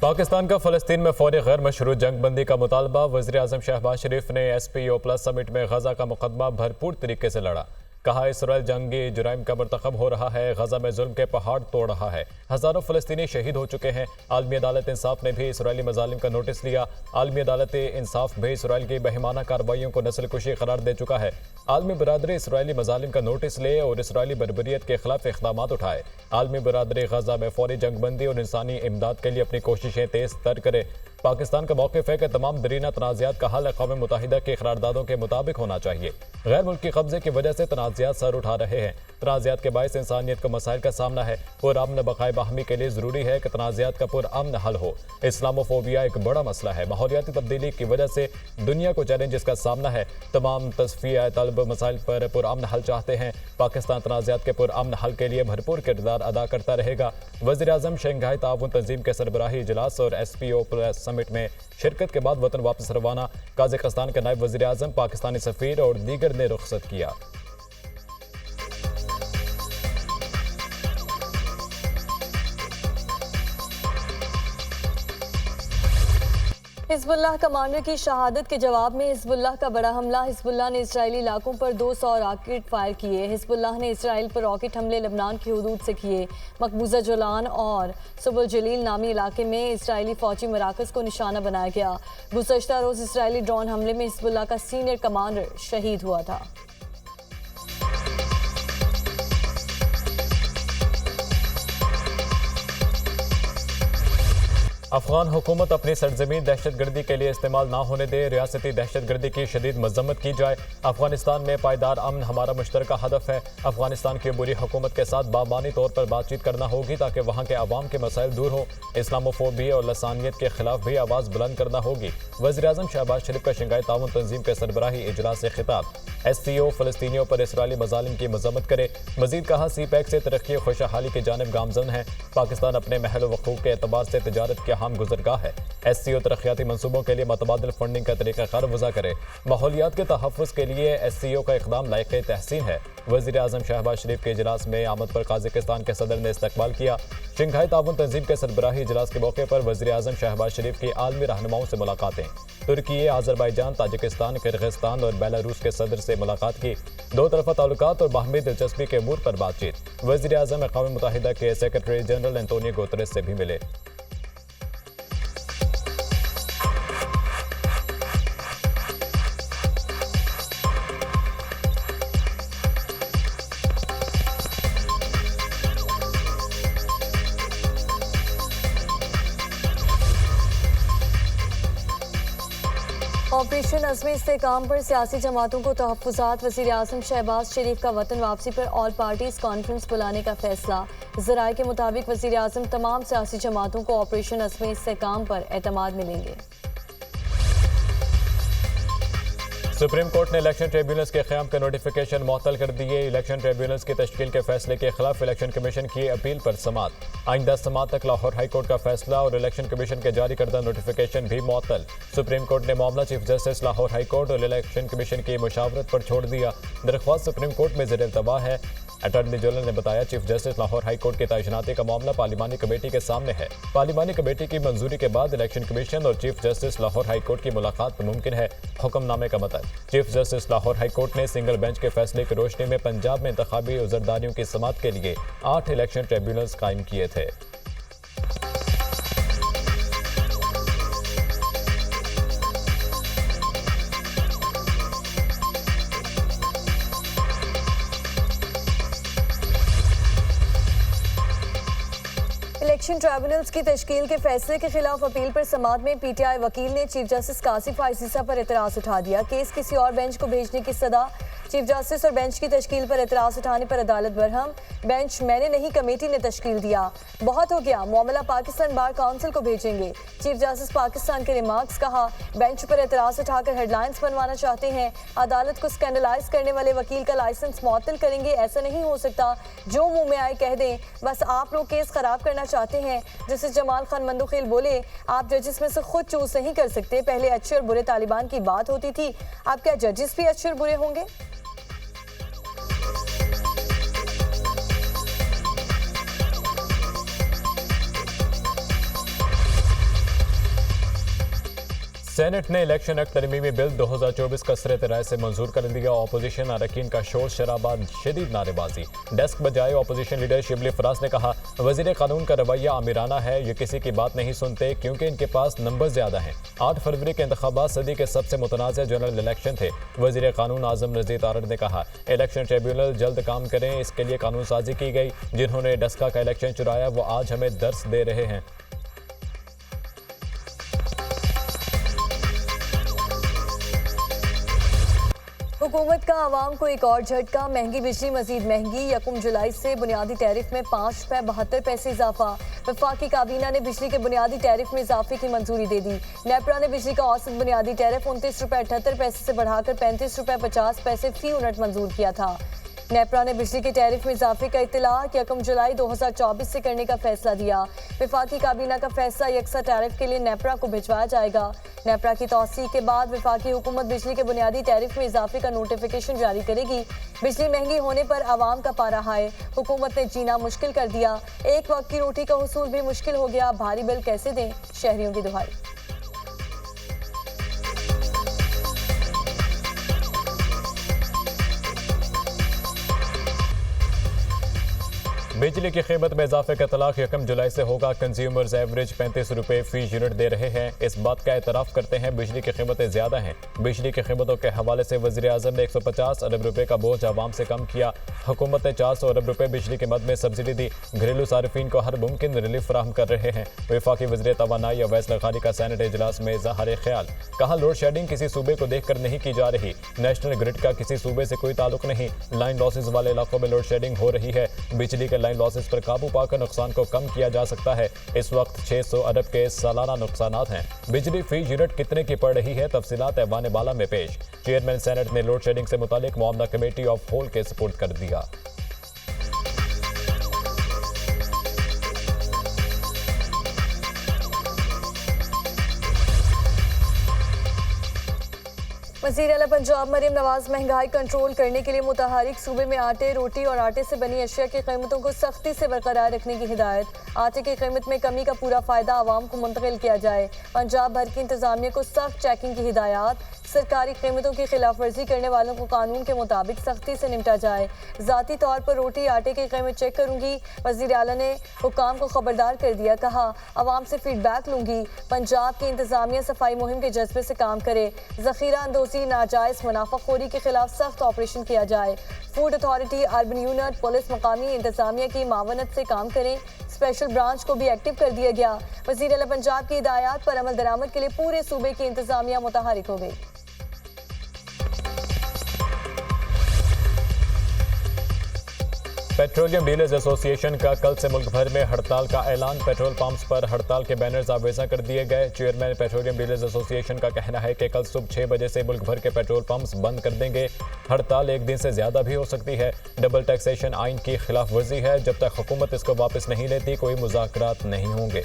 पाकिस्तान का फ़लस्तीन में फौरी गैर मशरूत जंग बंदी का मुतालबा। वज़ीर आज़म शहबाज शरीफ ने SPO+ समिट में गजा का मुकदमा भरपूर तरीके से लड़ा। कहा इसराइल जंगी जुराइम का मरतकब हो रहा है, गजा में जुल्म के पहाड़ तोड़ रहा है, हज़ारों फ़लस्तीनी शहीद हो चुके हैं। आलमी अदालत इंसाफ ने भी इसराइली मजालिम का नोटिस लिया। आलमी अदालत इंसाफ भी इसराइल की बेहिमाना कार्रवाइयों को नस्ल कुशी करार दे चुका है। आलमी बरादरी इसराइली मजालिम का नोटिस ले और इसराइली बर्बरियत के खिलाफ इक़दाम उठाए। आलमी बरादरी गजा में फौरी जंगबंदी और इंसानी इमदाद के लिए अपनी कोशिशें तेज तर करे। पाकिस्तान का मौक़िफ़ है कि तमाम दरीना तनाज़ात का हल अक़वाम मुत्तहिदा की करारदादों के मुताबिक होना चाहिए। गैर मुल्की कब्जे की वजह से तनाज़ात सर उठा रहे हैं। तनाज़ात के बायस इंसानियत को मसाइल का सामना है। पुरअमन बक़ाए बाहमी के लिए ज़रूरी है कि तनाज़ात का पुरअमन हल हो। इस्लामोफोबिया एक बड़ा मसला है। माहौलियाती तब्दीली की वजह से दुनिया को चैलेंजेस का सामना है। तमाम तस्फ़िया तलब मसाइल पर पुरअमन हल चाहते हैं। पाकिस्तान तनाज़ात के पुरअमन हल के लिए भरपूर किरदार अदा करता रहेगा। वज़ीर आज़म शंघाई ताउन तंजीम के सरबराही इजलास और SPO+ समिट में शिरकत के बाद वतन वापस रवाना। काज़ाकिस्तान के नायब वज़ीर आज़म, पाकिस्तानी सफ़ीर और दीगर ने रुखसत किया। हिज़्बुल्लाह कमांडर की शहादत के जवाब में हिज़्बुल्लाह का बड़ा हमला। हिज़्बुल्लाह ने इजरायली इलाकों पर 200 रॉकेट फायर किए। हिज़्बुल्लाह ने इसराइल पर रॉकेट हमले लबनान की हदूद से किए। मकबूजा जोलान और सुबुल जलील नामी इलाके में इसराइली फौजी मराकज़ को निशाना बनाया गया। गुज़श्ता रोज़ इसराइली ड्रोन हमले में हिज़्बुल्लाह का सीनियर कमांडर शहीद हुआ था। अफगान हुकूमत अपनी सरजमीन दहशतगर्दी के लिए इस्तेमाल ना होने दे। रियासती दहशतगर्दी की शदीद मजम्मत की जाए। अफगानिस्तान में पायदार अमन हमारा मुश्तरका हदफ है। अफगानिस्तान की बुरी हुकूमत के साथ बामानी तौर पर बातचीत करना होगी ताकि वहाँ के अवाम के मसाइल दूर हो। इस्लामोफोबिया और लसानियत के खिलाफ भी आवाज़ बुलंद करना होगी। वज़ीर आज़म शहबाज शरीफ का शंघाई ताउन तंजीम के सरबराही इजलास से खिताब। SCO फ़लस्तीनियों पर इसराइली मजालिम की मजम्मत करे। मजीद कहा CPEC से तरक्की खुशहाली की जानिब गामजन है। पाकिस्तान अपने महल वक़ूफ़ के एतबार से तिजारत के हम गुजरगाह है। SCO तरक्याती मनसूबों के लिए मतबादिल फंडिंग का तरीक़ाकार वज़ा करे। माहौलियात के तहफ़्फ़ुज़ के लिए SCO का इक़दाम लायक़ तहसीन है। वज़ीर आज़म शहबाज शरीफ के इजलास में आमद पर काज़ाकिस्तान के सदर ने इस्तकबाल किया। शंघाई ताउन तंजीम के सरबराही इजलास के मौके पर वज़ीर आज़म शहबाज शरीफ की आलमी रहनुमाओं से मुलाकातें। तुर्की, आज़रबाईजान, ताजिकिस्तान, किर्गिस्तान और बेलारूस के सदर से मुलाकात की। दो तरफ़ा ताल्लुकात और बाहमी दिलचस्पी के अमूर पर बातचीत। वज़ीर आज़म अक़वाम मुत्तहिदा के सेक्रेटरी जनरल एंटोनियो गुतरेस से भी मिले। ऑपरेशन अज़्म इस्तेहकाम पर सियासी जमातों को तहफ़्फ़ुज़ात। वज़ीर आज़म शहबाज शरीफ का वतन वापसी पर ऑल पार्टीज़ कॉन्फ्रेंस बुलाने का फैसला। ज़राए के मुताबिक वज़ीर आज़म तमाम सियासी जमातों को ऑपरेशन अज़्म इस्तेहकाम पर एतमाद मिलेंगे। सुप्रीम कोर्ट ने इलेक्शन ट्रिब्यूनल्स के क़याम के नोटिफिकेशन मुअत्तल कर दिए। इलेक्शन ट्रिब्यूनल्स की तश्कील के फैसले के खिलाफ इलेक्शन कमीशन की अपील पर समात। आइंदा समात तक लाहौर हाई कोर्ट का फैसला और इलेक्शन कमीशन के जारी करदा नोटिफिकेशन भी मुअत्तल। सुप्रीम कोर्ट ने मामला chief justice Lahore high court और इलेक्शन कमीशन की मुशावरत पर छोड़ दिया। दरख्वास्त सुप्रीम कोर्ट में ज़ेर-ए-इल्तवा है। अटॉर्नी जनरल ने बताया chief justice Lahore high court की तैनाती का मामला पार्लिमानी कमेटी के सामने है। पार्लिमानी कमेटी की मंजूरी के बाद इलेक्शन कमीशन और chief justice Lahore high court की मुलाकात मुमकिन है। हुक्मनामे का मतलब chief justice Lahore high court ने सिंगल बेंच के फैसले की रोशनी में पंजाब में इंतखाबी उज़रदारियों की समात के लिए 8 इलेक्शन ट्रिब्यूनल्स कायम किए थे। इलेक्शन ट्रिब्यूनल्स की तश्कील के फैसले के खिलाफ अपील पर समात में PTI वकील ने चीफ जस्टिस कासिफ आइसीसा पर एतराज़ उठा दिया। केस किसी और बेंच को भेजने की सदा। चीफ जस्टिस और बेंच की तश्कील पर एतराज़ उठाने पर अदालत बरहम। बेंच मैंने नहीं, कमेटी ने तश्कील दिया। बहुत हो गया, मामला पाकिस्तान बार काउंसिल को भेजेंगे। चीफ जस्टिस पाकिस्तान के रिमार्क्स। कहा बेंच पर एतराज़ उठाकर हेडलाइंस बनवाना चाहते हैं। अदालत को स्कैंडलाइज करने वाले वकील का लाइसेंस मुअत्तल करेंगे। ऐसा नहीं हो सकता, जो मुंह में आए कह दें। बस आप लोग केस खराब करना चाहते हैं। जस्टिस जमाल खान मंदुखेल बोले, आप जजेस में से खुद चूज नहीं कर सकते। पहले अच्छे और बुरे तालिबान की बात होती थी, अब क्या जजेस भी अच्छे और बुरे होंगे? सेनेट ने इलेक्शन एक्ट तरमीमी बिल 2024 कसरत राय से मंजूर कर दिया। ऑपोजिशन अरकान का शोर शराबा, शदीद नारेबाजी। डेस्क बजाए ऑपोजिशन लीडर शिबली फराज ने कहा, वजीर कानून का रवैया आमिराना है, ये किसी की बात नहीं सुनते क्योंकि इनके पास नंबर ज्यादा हैं। 8 फरवरी के इंतखाबात सदी के सबसे मुतनाज़ जनरल इलेक्शन थे। वजीर कानून आजम रजीक तारड़ ने कहा, इलेक्शन ट्रिब्यूनल जल्द काम करें, इसके लिए कानून साजी की गई। जिन्होंने डस्का का इलेक्शन चुराया वो आज हमें दर्स दे रहे हैं। हुकूमत का आवाम को एक और झटका, महंगी बिजली मजीद महंगी। 1 जुलाई से बुनियादी टैरिफ में 5 रुपये 72 पैसे इजाफा। वफाकी काबीना ने बिजली के बुनियादी टैरिफ में इजाफे की मंजूरी दे दी। नेपरा ने बिजली का औसत बुनियादी टैरिफ 29 रुपये 78 पैसे से बढ़ाकर 35 रुपये 50 पैसे फी यूनिट मंजूर किया था। नेपरा ने बिजली के टैरिफ में इजाफे का इत्तलाक 1 जुलाई 2024 से करने का फैसला दिया। वफाकी काबीना का फैसला यकसा टैरिफ के लिए नेपरा को भिजवाया जाएगा। नेपरा की तौसीक के बाद वफाकी हुकूमत बिजली के बुनियादी टैरिफ में इजाफे का नोटिफिकेशन जारी करेगी। बिजली महंगी होने पर आवाम का पारा हाय, हुकूमत ने जीना मुश्किल कर दिया। एक वक्त की रोटी का हुसूल भी मुश्किल हो गया, भारी बिल कैसे दें, शहरियों की दुहाई। बिजली की कीमत में इजाफे का तलाक 1 जुलाई से होगा। कंज्यूमर्स एवरेज 35 रुपये फी यूनिट दे रहे हैं। इस बात का एतराफ़ करते हैं बिजली की कीमतें ज़्यादा हैं। बिजली की कीमतों के हवाले से वज़ीर आज़म ने 150 अरब रुपये का बोझ आवाम से कम किया। हुकूमत ने 400 अरब रुपये बिजली की मद में सब्सिडी दी। घरेलू सार्फिन को हर मुमकिन रिलीफ फराहम कर रहे हैं। वफाकी वज़ीर तवानाई अवैस लखानी का सेनेट इजलास में इज़हार ख्याल, कहा लोड शेडिंग किसी सूबे को देख कर नहीं की जा रही। नेशनल ग्रिड का किसी सूबे से कोई ताल्लुक नहीं। लाइन लॉसेज वाले इलाकों में लोड शेडिंग हो रही है। बिजली के लाइन लॉसेज पर काबू पाकर नुकसान को कम किया जा सकता है। इस वक्त 600 अरब के सालाना नुकसानात हैं। बिजली फी यूनिट कितने की पड़ रही है, तफसीलात ऐवान बाला में पेश। चेयरमैन सेनेट ने लोड शेडिंग से मुतालिक मामला कमेटी ऑफ होल के सुपुर्द कर दिया। वज़ीर आला पंजाब मरीम नवाज महंगाई कंट्रोल करने के लिए मुतहरिक सूबे में आटे, रोटी और आटे से बनी अशिया की कीमतों को सख्ती से बरकरार रखने की हिदायत। आटे की कीमत में कमी का पूरा फायदा आवाम को मुंतकिल किया जाए। पंजाब भर की इंतजामिया को सख्त चेकिंग की हिदायत। सरकारी कीमतों की खिलाफ वर्जी करने वालों को कानून के मुताबिक सख्ती से निपटा जाए। ज़ाती तौर पर रोटी आटे की कीमत चेक करूंगी। वज़ीर आला ने हुकाम को खबरदार कर दिया, कहा आवाम से फीडबैक लूंगी। पंजाब की इंतजामिया सफाई मुहिम के जज्बे से काम करे। ज़ख़ीरा अंदोज़ी, नाजायज़ मुनाफाखोरी के खिलाफ सख्त ऑपरेशन किया जाए। Food authority, urban unit, police मकामी इंतजामिया की मावनत से काम करें। स्पेशल ब्रांच को भी एक्टिव कर दिया गया। वज़ीर आला पंजाब की हिदायत पर अमल दरामद के लिए पूरे सूबे की इंतजामिया मुतहरिक हो गई। पेट्रोलियम डीलर्स एसोसिएशन का कल से मुल्क भर में हड़ताल का ऐलान। पेट्रोल पंप्स पर हड़ताल के बैनर्स आवेजा कर दिए गए। चेयरमैन पेट्रोलियम डीलर्स एसोसिएशन का कहना है कि कल सुबह 6 बजे से मुल्क भर के पेट्रोल पंप्स बंद कर देंगे। हड़ताल 1 दिन से ज्यादा भी हो सकती है। डबल टैक्सेशन आइन की खिलाफ वर्जी है। जब तक हुकूमत इसको वापस नहीं लेती कोई मुज़ाकरात नहीं होंगे।